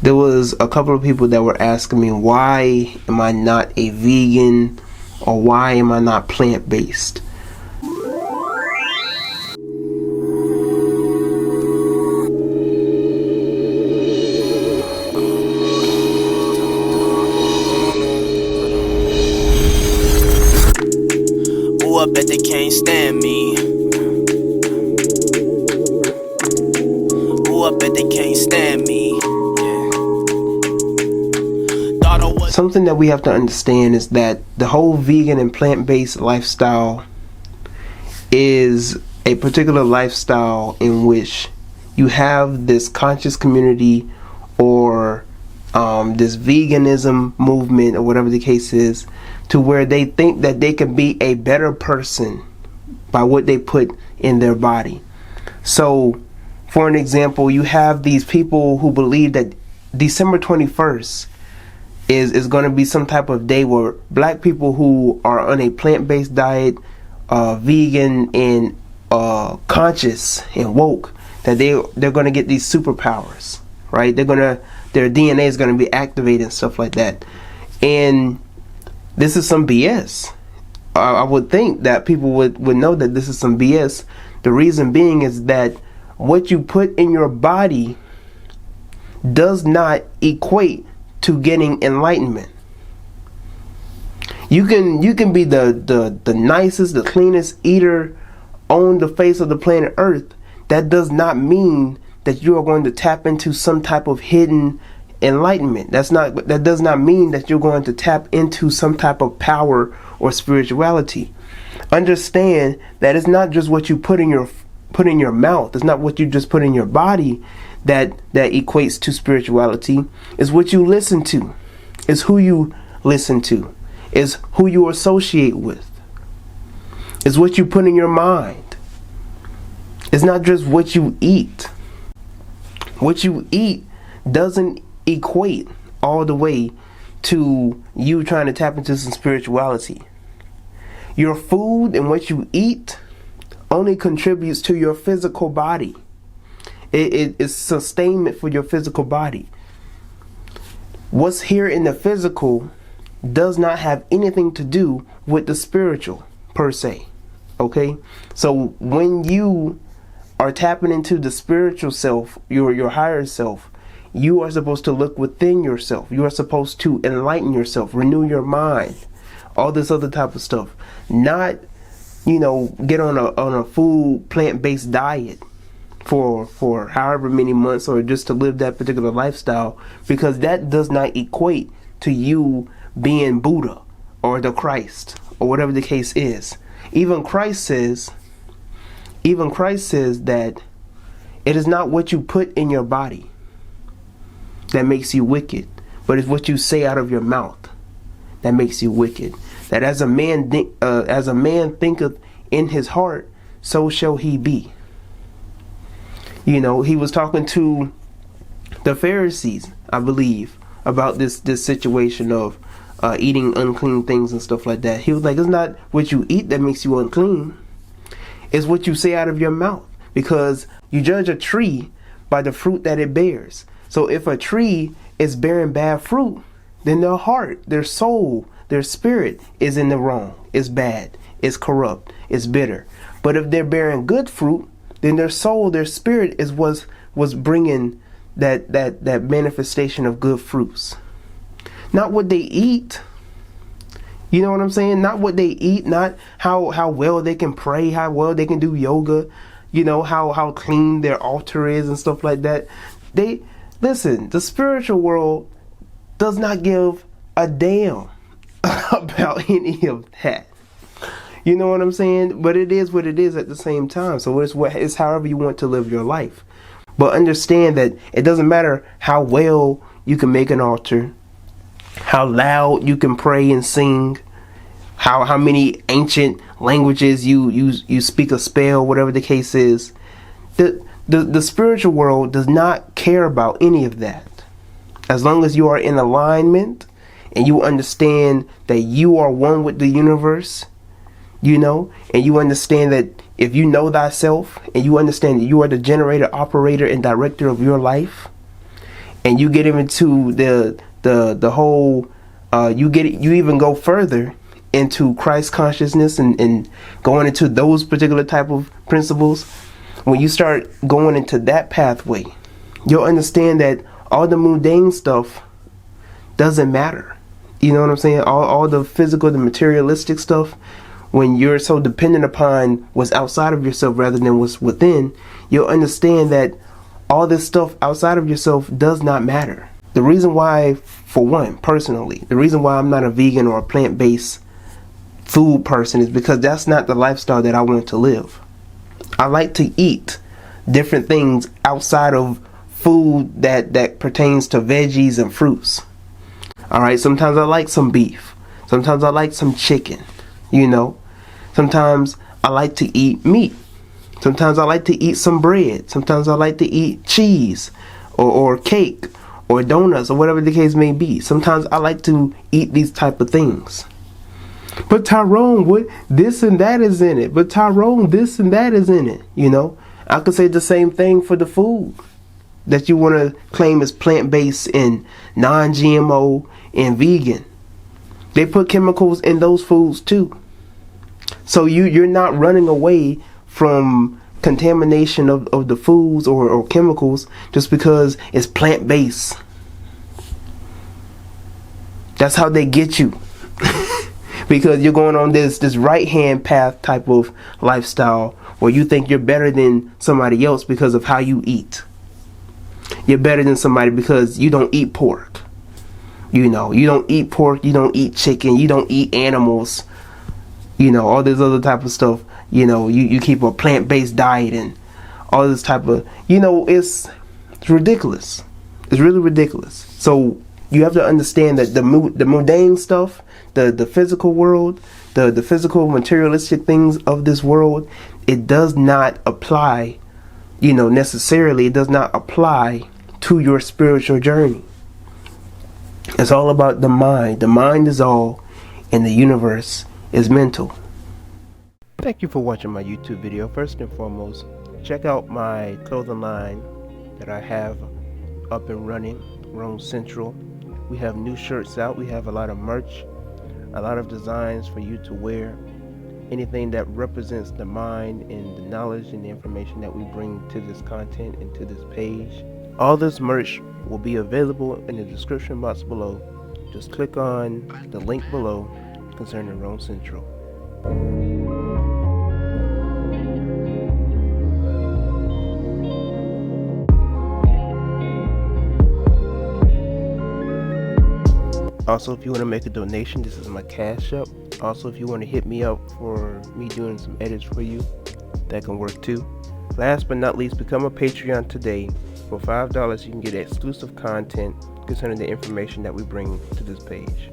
There was a couple of people that were asking me, why am I not a vegan, or why am I not plant-based? Ooh, I bet they can't stand me. Ooh, I bet they can't stand me. Something that we have to understand is that the whole vegan and plant-based lifestyle is a particular lifestyle in which you have this conscious community, or this veganism movement, or whatever the case is, to where they think that they can be a better person by what they put in their body. So, for an example, you have these people who believe that December 21st is going to be some type of day where black people who are on a plant-based diet, vegan and conscious and woke, that they're going to get these superpowers, right? Their DNA is going to be activated and stuff like that. And this is some BS. I would think that people would know that this is some BS. The reason being is that what you put in your body does not equate to getting enlightenment. You can be the nicest, the cleanest eater on the face of the planet Earth. That does not mean that you are going to tap into some type of hidden enlightenment. That does not mean that you're going to tap into some type of power or spirituality. Understand that it's not just what you put in your mouth. It's not what you just put in your body that equates to spirituality. Is what you listen to. Is who you listen to. Is who you associate with. Is what you put in your mind. It's not just what you eat. What you eat doesn't equate all the way to you trying to tap into some spirituality. Your food and what you eat only contributes to your physical body. It is sustainment for your physical body. What's here in the physical does not have anything to do with the spiritual per se. Okay? So when you are tapping into the spiritual self, your higher self, you are supposed to look within yourself. You are supposed to enlighten yourself, renew your mind, all this other type of stuff. Not, get on a full plant-based diet for however many months, or just to live that particular lifestyle, because that does not equate to you being Buddha or the Christ or whatever the case is. Even Christ says that it is not what you put in your body that makes you wicked, but it's what you say out of your mouth that makes you wicked. That as a man thinketh in his heart, so shall he be. He was talking to the Pharisees, I believe, about this situation of eating unclean things and stuff like that. He was like, it's not what you eat that makes you unclean. It's what you say out of your mouth. Because you judge a tree by the fruit that it bears. So if a tree is bearing bad fruit, then their heart, their soul, their spirit is in the wrong. It's bad. It's corrupt. It's bitter. But if they're bearing good fruit, then their soul, their spirit is was bringing that manifestation of good fruits. Not what they eat. You know what I'm saying? Not what they eat, not how well they can pray, how well they can do yoga, how clean their altar is and stuff like that. Listen, the spiritual world does not give a damn about any of that. You know what I'm saying? But it is what it is at the same time. So it's however you want to live your life. But understand that it doesn't matter how well you can make an altar, how loud you can pray and sing, how many ancient languages you speak a spell, whatever the case is. The spiritual world does not care about any of that. As long as you are in alignment and you understand that you are one with the universe, and you understand that if you know thyself and you understand that you are the generator, operator, and director of your life, and you get into the whole you even go further into Christ consciousness and going into those particular type of principles. When you start going into that pathway, you'll understand that all the mundane stuff doesn't matter. You know what I'm saying? All the physical, the materialistic stuff, when you're so dependent upon what's outside of yourself rather than what's within, you'll understand that all this stuff outside of yourself does not matter. The reason why, for one, personally, the reason why I'm not a vegan or a plant-based food person is because that's not the lifestyle that I want to live. I like to eat different things outside of food that pertains to veggies and fruits. Alright, sometimes I like some beef. Sometimes I like some chicken. You know, sometimes I like to eat meat. Sometimes I like to eat some bread. Sometimes I like to eat cheese or cake or donuts or whatever the case may be. Sometimes I like to eat these type of things. But Tyrone, what this and that is in it. But Tyrone, this and that is in it. You know, I could say the same thing for the food that you want to claim as plant-based and non-GMO and vegan. They put chemicals in those foods too. So you're not running away from contamination of the foods or chemicals just because it's plant-based. That's how they get you. Because you're going on this right-hand path type of lifestyle where you think you're better than somebody else because of how you eat. You're better than somebody because you don't eat pork. You know, you don't eat pork, you don't eat chicken, you don't eat animals. You know, all this other type of stuff. You know, you keep a plant-based diet and all this type of, you know, it's ridiculous. It's really ridiculous. So you have to understand that the mundane stuff, the physical world, the physical materialistic things of this world, it does not apply, you know, necessarily. It does not apply to your spiritual journey. It's all about the mind. The mind is all, and the universe is mental. Thank you for watching my YouTube video. First and foremost, check out my clothing line that I have up and running, Rome Central. We have new shirts out. We have a lot of merch, a lot of designs for you to wear. Anything that represents the mind and the knowledge and the information that we bring to this content and to this page. All this merch will be available in the description box below. Just click on the link below concerning Rome Central. Also, if you want to make a donation, this is my Cash App. Also, if you want to hit me up for me doing some edits for you, that can work too. Last but not least, become a Patreon today. For $5, you can get exclusive content concerning the information that we bring to this page.